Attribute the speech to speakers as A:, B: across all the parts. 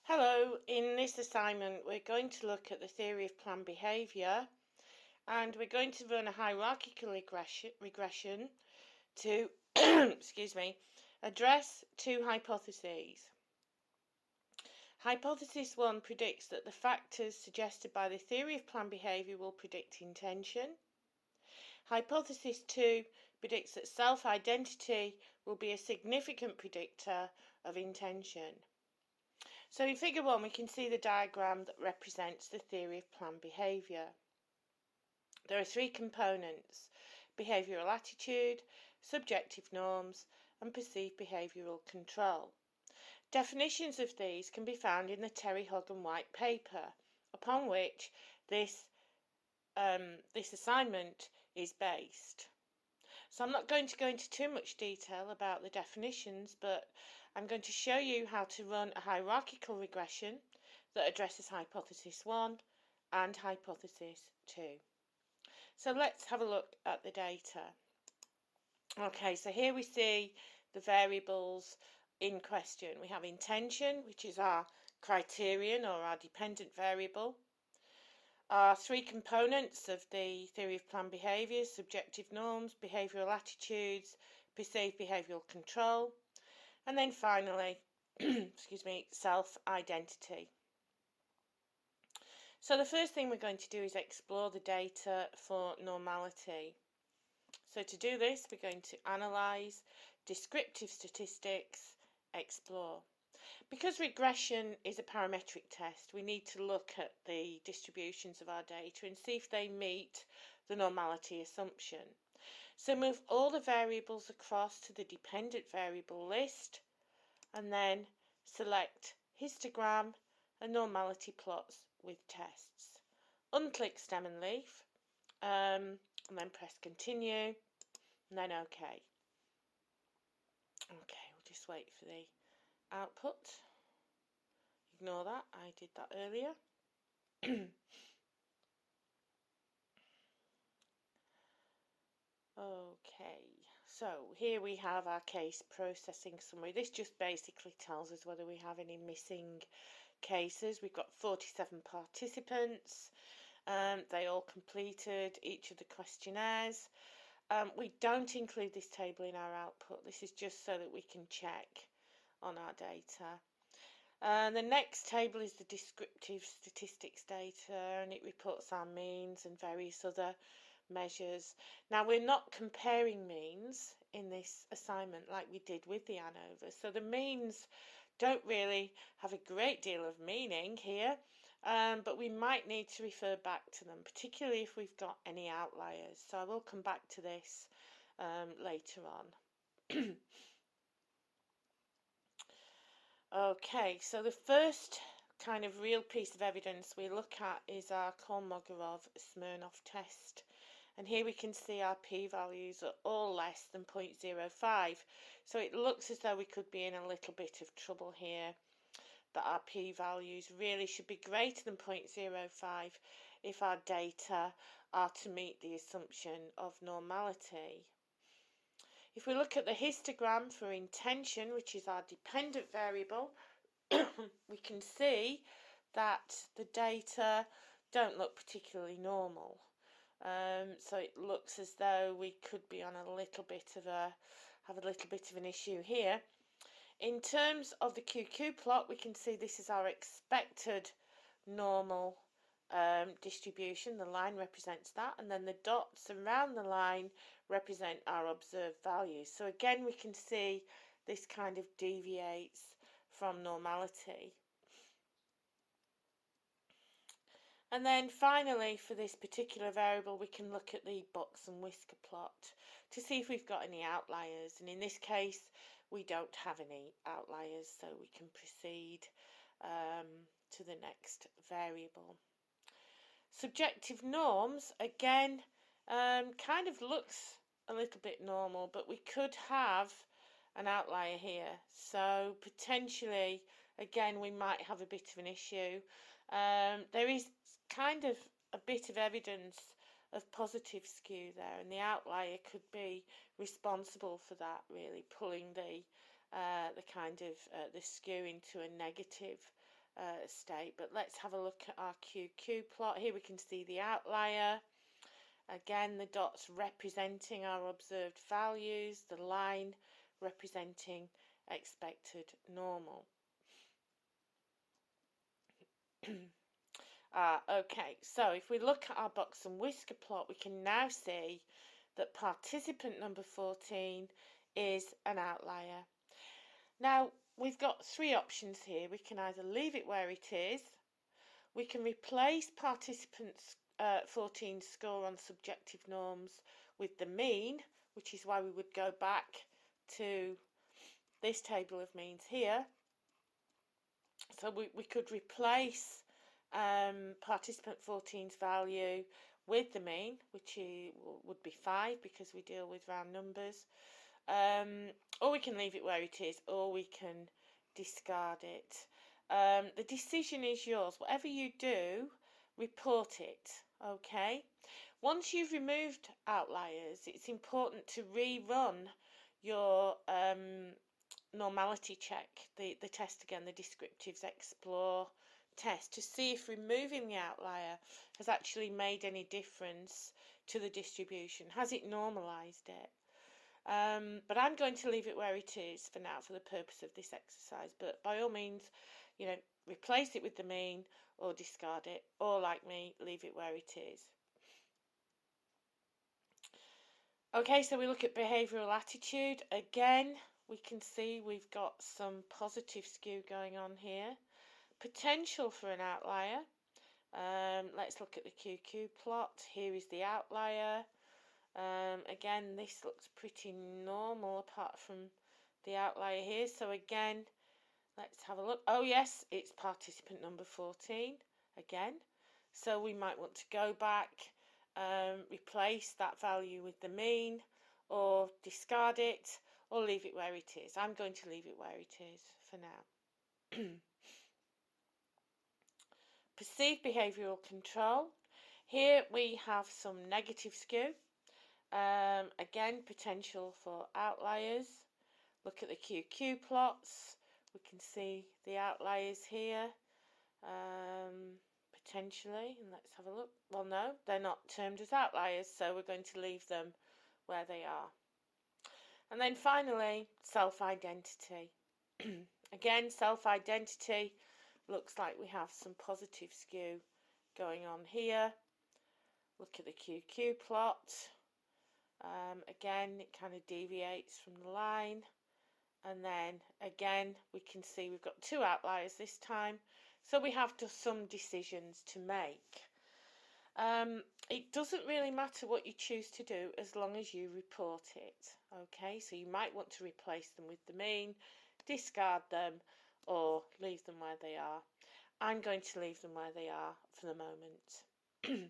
A: Hello, in this assignment we're going to look at the theory of planned behaviour, and we're going to run a hierarchical regression to excuse me, address two hypotheses. Hypothesis 1 predicts that the factors suggested by the theory of planned behaviour will predict intention. Hypothesis 2 predicts that self-identity will be a significant predictor of intention. So in figure 1 we can see the diagram that represents the theory of planned behaviour. There are three components: behavioural attitude, subjective norms and perceived behavioural control. Definitions of these can be found in the Terry Hodden White paper, upon which this assignment is based. So I'm not going to go into too much detail about the definitions, but I'm going to show you how to run a hierarchical regression that addresses hypothesis 1 and hypothesis 2. So let's have a look at the data. Okay, so here we see the variables in question. We have intention, which is our criterion or our dependent variable. Our three components of the theory of planned behaviour: subjective norms, behavioural attitudes, perceived behavioural control, and then finally self-identity. So the first thing we're going to do is explore the data for normality. So to do this we're going to analyse, descriptive statistics, explore. Because regression is a parametric test, we need to look at the distributions of our data and see if they meet the normality assumption. So move all the variables across to the dependent variable list and then select histogram and normality plots with tests. Unclick stem and leaf and then press continue and then OK. Okay, we'll just wait for the output. Ignore that, I did that earlier. Okay, so here we have our case processing summary. This just basically tells us whether we have any missing cases. We've got 47 participants. They all completed each of the questionnaires. We don't include this table in our output. This is just so that we can check on our data. The next table is the descriptive statistics data, and it reports our means and various other measures. Now we're not comparing means in this assignment like we did with the ANOVA, so the means don't really have a great deal of meaning here, but we might need to refer back to them, particularly if we've got any outliers. So I will come back to this later on. Okay, so the first kind of real piece of evidence we look at is our Kolmogorov-Smirnov test. And here we can see our p-values are all less than 0.05. So it looks as though we could be in a little bit of trouble here, that our p-values really should be greater than 0.05 if our data are to meet the assumption of normality. If we look at the histogram for intention, which is our dependent variable, we can see that the data don't look particularly normal. So it looks as though we could be on have a little bit of an issue here. In terms of the QQ plot, we can see this is our expected normal distribution. The line represents that, and then the dots around the line represent our observed values. So again, we can see this kind of deviates from normality. And then finally, for this particular variable, we can look at the box and whisker plot to see if we've got any outliers, and in this case we don't have any outliers, so we can proceed to the next variable. Subjective norms, again, kind of looks a little bit normal, but we could have an outlier here, so potentially again we might have a bit of an issue. There is kind of a bit of evidence of positive skew there, and the outlier could be responsible for that, really pulling the kind of the skew into a negative state. But let's have a look at our QQ plot. Here we can see the outlier. Again, the dots representing our observed values, the line representing expected normal. Okay, so if we look at our box and whisker plot, we can now see that participant number 14 is an outlier. Now, we've got three options here. We can either leave it where it is, we can replace participant 14's score on subjective norms with the mean, which is why we would go back to this table of means here. So we could replace participant 14's value with the mean, which would be 5 because we deal with round numbers. Or we can leave it where it is, or we can discard it. The decision is yours. Whatever you do, report it, okay? Once you've removed outliers, it's important to rerun your normality check, the test again, the descriptives explore test, to see if removing the outlier has actually made any difference to the distribution. Has it normalized it? But I'm going to leave it where it is for now for the purpose of this exercise, but by all means, you know, replace it with the mean or discard it, or like me, leave it where it is. Okay, so we look at behavioural attitude. Again, we can see we've got some positive skew going on here. Potential for an outlier. Let's look at the QQ plot. Here is the outlier. Again, this looks pretty normal apart from the outlier here. So again, let's have a look. Oh yes, it's participant number 14 again. So we might want to go back, replace that value with the mean, or discard it, or leave it where it is. I'm going to leave it where it is for now. Perceived behavioural control. Here we have some negative skew. Again, potential for outliers. Look at the QQ plots. We can see the outliers here, potentially. And let's have a look. Well, no, they're not termed as outliers, so we're going to leave them where they are. And then finally, self-identity. Again, self-identity. Looks like we have some positive skew going on here. Look at the QQ plot. Again, it kind of deviates from the line. And then again, we can see we've got two outliers this time. So we have some decisions to make. It doesn't really matter what you choose to do as long as you report it. Okay, so you might want to replace them with the mean, discard them, or leave them where they are. I'm going to leave them where they are for the moment.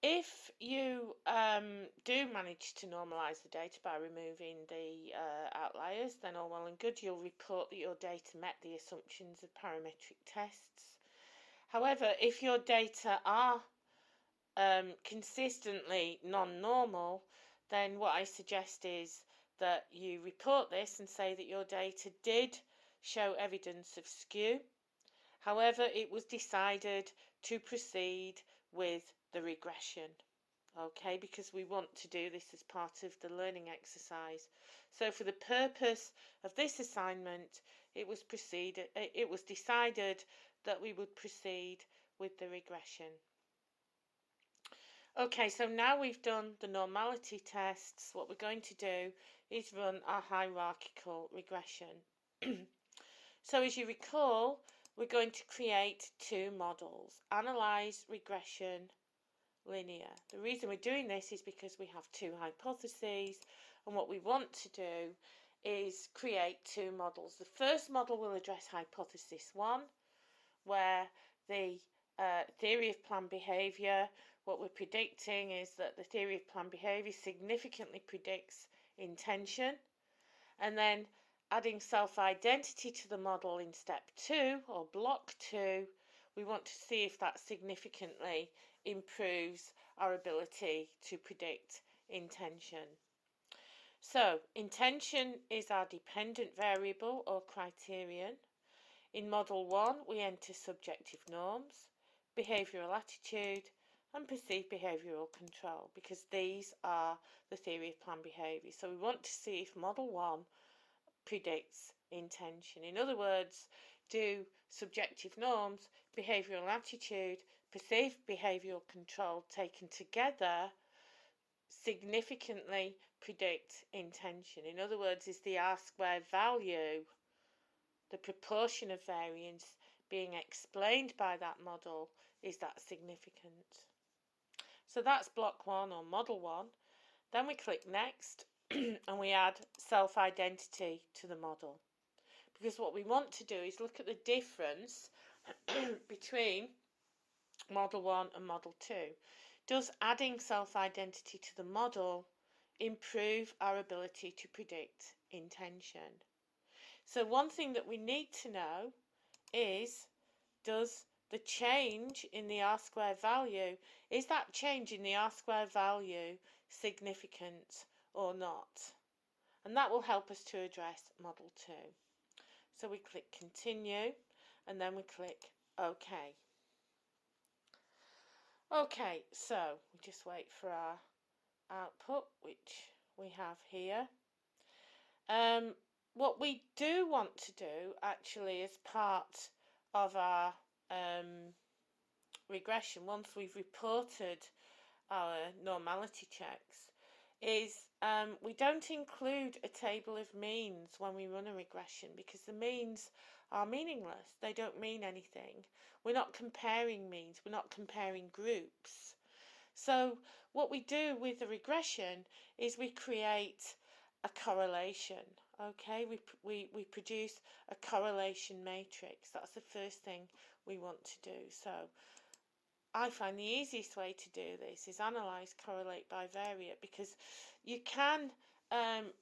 A: If you do manage to normalise the data by removing the outliers, then all well and good, you'll report that your data met the assumptions of parametric tests. However, if your data are consistently non-normal, then what I suggest is that you report this and say that your data did show evidence of skew. However, it was decided to proceed with the regression, okay, because we want to do this as part of the learning exercise. So for the purpose of this assignment, it was decided that we would proceed with the regression. Okay, so now we've done the normality tests, what we're going to do is run our hierarchical regression. So as you recall, we're going to create two models, analyze, regression, linear. The reason we're doing this is because we have two hypotheses, and what we want to do is create two models. The first model will address hypothesis 1, where the theory of planned behaviour, what we're predicting is that the theory of planned behaviour significantly predicts intention, and then adding self-identity to the model in step 2 or block 2, we want to see if that significantly improves our ability to predict intention. So intention is our dependent variable or criterion. In Model 1, we enter subjective norms, behavioural attitude, and perceived behavioural control, because these are the theory of planned behaviour. So we want to see if Model 1 predicts intention. In other words, do subjective norms, behavioural attitude, perceived behavioural control taken together significantly predict intention? In other words, is the R-squared value, the proportion of variance being explained by that model, is that significant? So that's block 1 or model 1. Then we click next and we add self-identity to the model, because what we want to do is look at the difference between model 1 and model 2. Does adding self-identity to the model improve our ability to predict intention? So one thing that we need to know is, does the change in the R-squared value, is that change in the R-squared value significant or not? And that will help us to address model 2. So we click continue and then we click OK. Okay, so we just wait for our output, which we have here. What we do want to do actually as part of our regression, once we've reported our normality checks, is we don't include a table of means when we run a regression, because the means are meaningless. They don't mean anything. We're not comparing means. We're not comparing groups. So what we do with the regression is we create a correlation. Okay, we produce a correlation matrix. That's the first thing we want to do. So I find the easiest way to do this is analyze, correlate, bivariate, because you can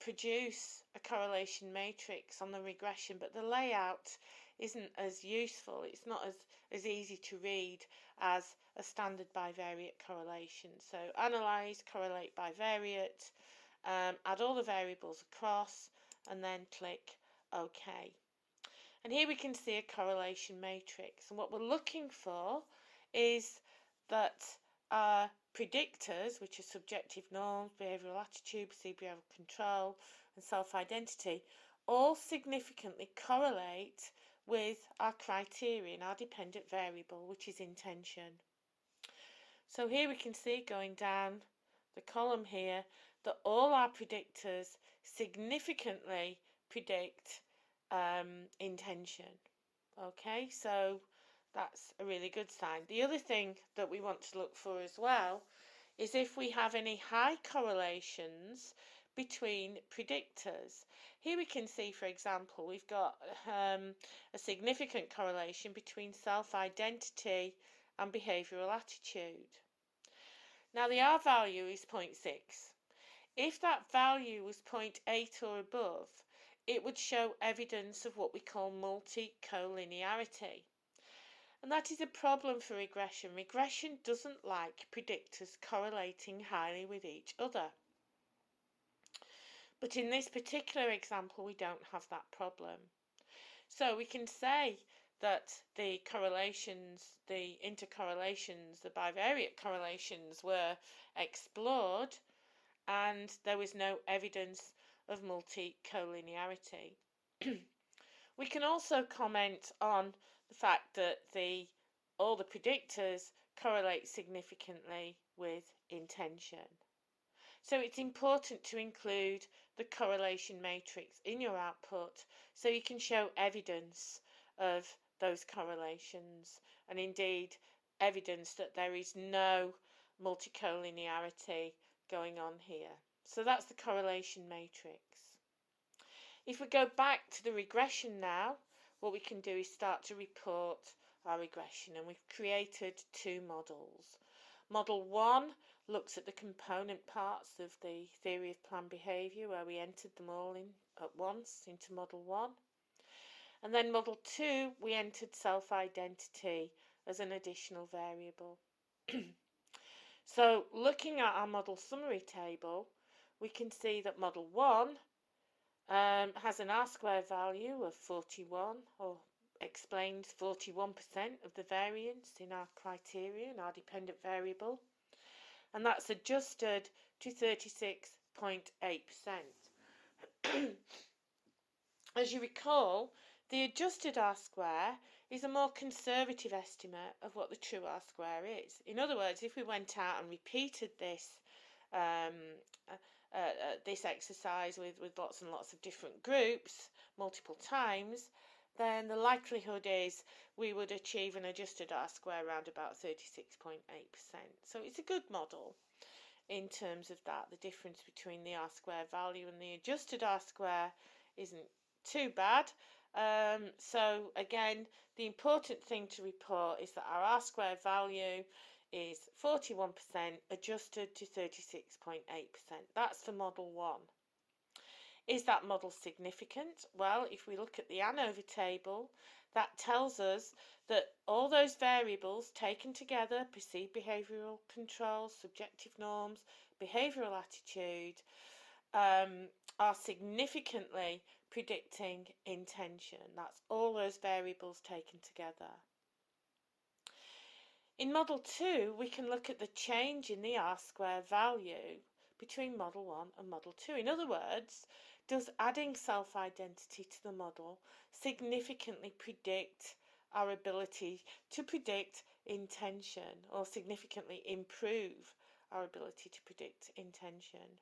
A: produce a correlation matrix on the regression, but the layout isn't as useful. It's not as easy to read as a standard bivariate correlation. So analyze, correlate, bivariate, add all the variables across, and then click OK. And here we can see a correlation matrix, and what we're looking for is that our predictors, which are subjective norms, behavioural attitude, perceived behavioural control, and self-identity, all significantly correlate with our criterion, our dependent variable, which is intention. So here we can see, going down the column here, that all our predictors significantly predict intention. Okay, so that's a really good sign. The other thing that we want to look for as well is if we have any high correlations between predictors. Here we can see, for example, we've got a significant correlation between self-identity and behavioural attitude. Now the R value is 0.6. If that value was 0.8 or above, it would show evidence of what we call multi-collinearity. And that is a problem for regression. Regression doesn't like predictors correlating highly with each other. But in this particular example, we don't have that problem. So we can say that the correlations, the intercorrelations, the bivariate correlations were explored, and there was no evidence of multi-collinearity. We can also comment on the fact that all the predictors correlate significantly with intention. So it's important to include the correlation matrix in your output so you can show evidence of those correlations, and indeed evidence that there is no multicollinearity going on here. So that's the correlation matrix. If we go back to the regression now, what we can do is start to report our regression, and we've created two models. Model 1 looks at the component parts of the theory of planned behaviour, where we entered them all in at once into Model 1. And then Model 2, we entered self-identity as an additional variable. So looking at our model summary table, we can see that Model 1 has an R-squared value of 41, or explains 41% of the variance in our criterion, our dependent variable, and that's adjusted to 36.8%. As you recall, the adjusted R-square is a more conservative estimate of what the true R-square is. In other words, if we went out and repeated this this exercise with lots and lots of different groups multiple times, then the likelihood is we would achieve an adjusted R-square around about 36.8%. So it's a good model in terms of that. The difference between the R-square value and the adjusted R-square isn't too bad. So again, the important thing to report is that our R-square value is 41% adjusted to 36.8%. That's for model 1. Is that model significant? Well, if we look at the ANOVA table, that tells us that all those variables taken together, perceived behavioural controls, subjective norms, behavioural attitude, are significantly predicting intention. That's all those variables taken together. In model 2, we can look at the change in the R-square value between model 1 and model 2. In other words, does adding self-identity to the model significantly predict our ability to predict intention, or significantly improve our ability to predict intention?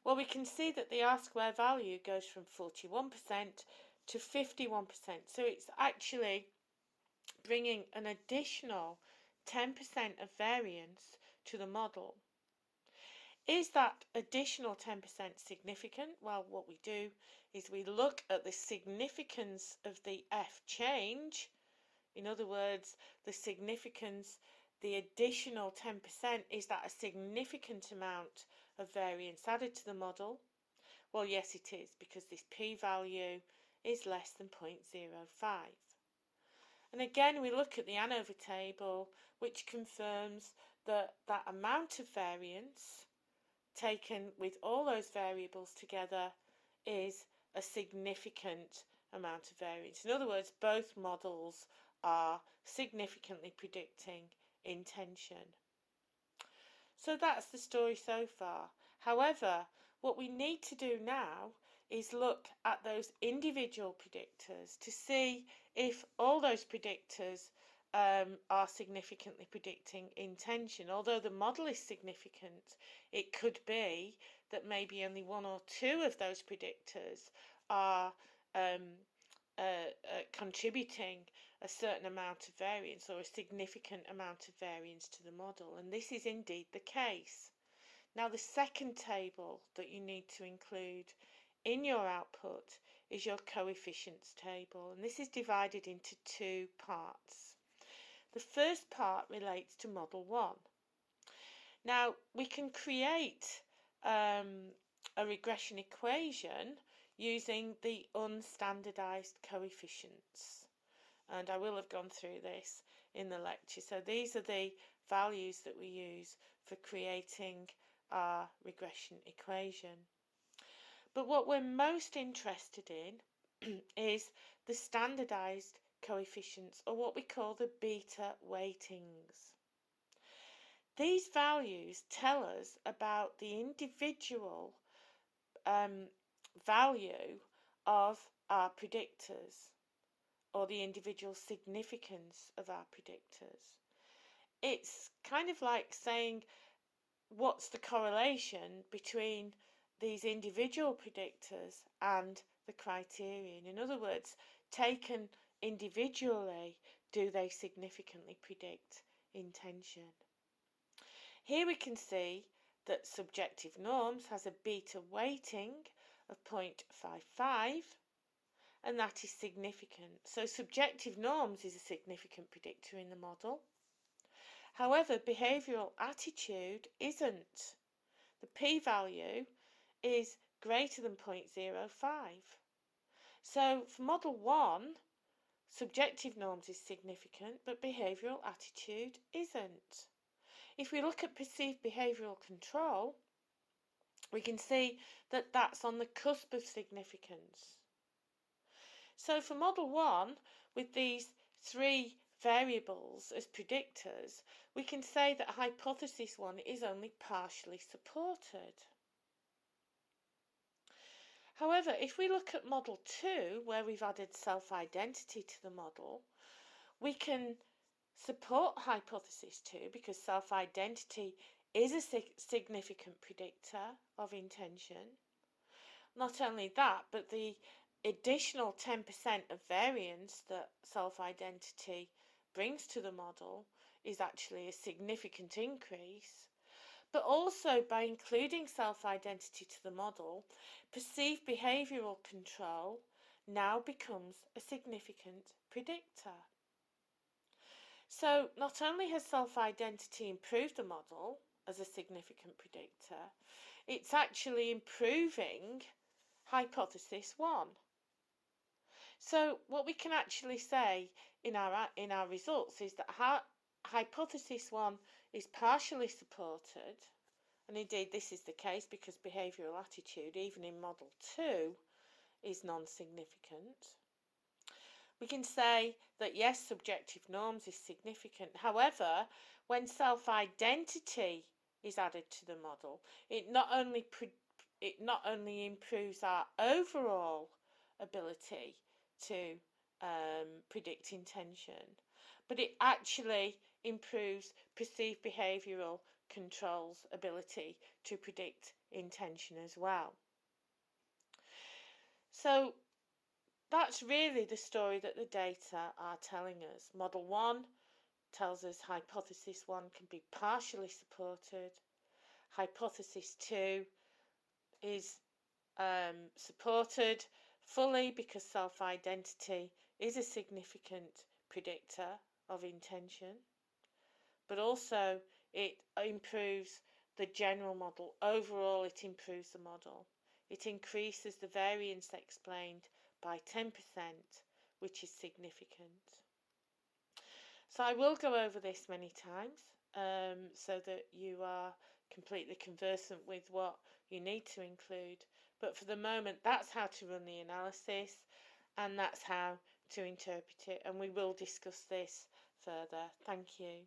A: Well, we can see that the R-square value goes from 41% to 51%. So it's actually bringing an additional 10% of variance to the model. Is that additional 10% significant? Well, what we do is we look at the significance of the F change. In other words, the significance, the additional 10%, is that a significant amount of variance added to the model? Well, yes, it is, because this p-value is less than 0.05. And again, we look at the ANOVA table, which confirms that that amount of variance taken with all those variables together is a significant amount of variance. In other words, both models are significantly predicting intention. So that's the story so far. However, what we need to do now is look at those individual predictors to see if all those predictors are significantly predicting intention. Although the model is significant, it could be that maybe only one or two of those predictors are contributing a certain amount of variance, or a significant amount of variance to the model, and this is indeed the case. Now, the second table that you need to include in your output is your coefficients table, and this is divided into two parts. The first part relates to model 1. Now, we can create a regression equation using the unstandardized coefficients, and I will have gone through this in the lecture. So these are the values that we use for creating our regression equation. But what we're most interested in is the standardized coefficients, or what we call the beta weightings. These values tell us about the individual value of our predictors, or the individual significance of our predictors. It's kind of like saying, what's the correlation between these individual predictors and the criterion? In other words, taken individually, do they significantly predict intention? Here we can see that subjective norms has a beta weighting of 0.55, and that is significant. So subjective norms is a significant predictor in the model. However, behavioural attitude isn't. The p-value is greater than 0.05. So for model 1, subjective norms is significant, but behavioural attitude isn't. If we look at perceived behavioural control, we can see that that's on the cusp of significance. So for model 1, with these three variables as predictors, we can say that hypothesis 1 is only partially supported. However, if we look at model 2, where we've added self-identity to the model, we can support hypothesis 2 because self-identity is a significant predictor of intention. Not only that, but the additional 10% of variance that self-identity brings to the model is actually a significant increase. But also, by including self-identity to the model, perceived behavioural control now becomes a significant predictor. So not only has self-identity improved the model as a significant predictor, it's actually improving hypothesis 1. So what we can actually say in our results is that hypothesis 1 is partially supported, and indeed this is the case because behavioural attitude, even in model 2, is non-significant. We can say that yes, subjective norms is significant. However, when self-identity is added to the model, it not only improves our overall ability to predict intention, but it actually improves perceived behavioural control's ability to predict intention as well. So that's really the story that the data are telling us. Model 1 tells us hypothesis 1 can be partially supported. Hypothesis 2 is supported fully because self-identity is a significant predictor of intention, but also it improves the general model. Overall, it improves the model. It increases the variance explained by 10%, which is significant. So I will go over this many times so that you are completely conversant with what you need to include. But for the moment, that's how to run the analysis and that's how to interpret it. And we will discuss this further. Thank you.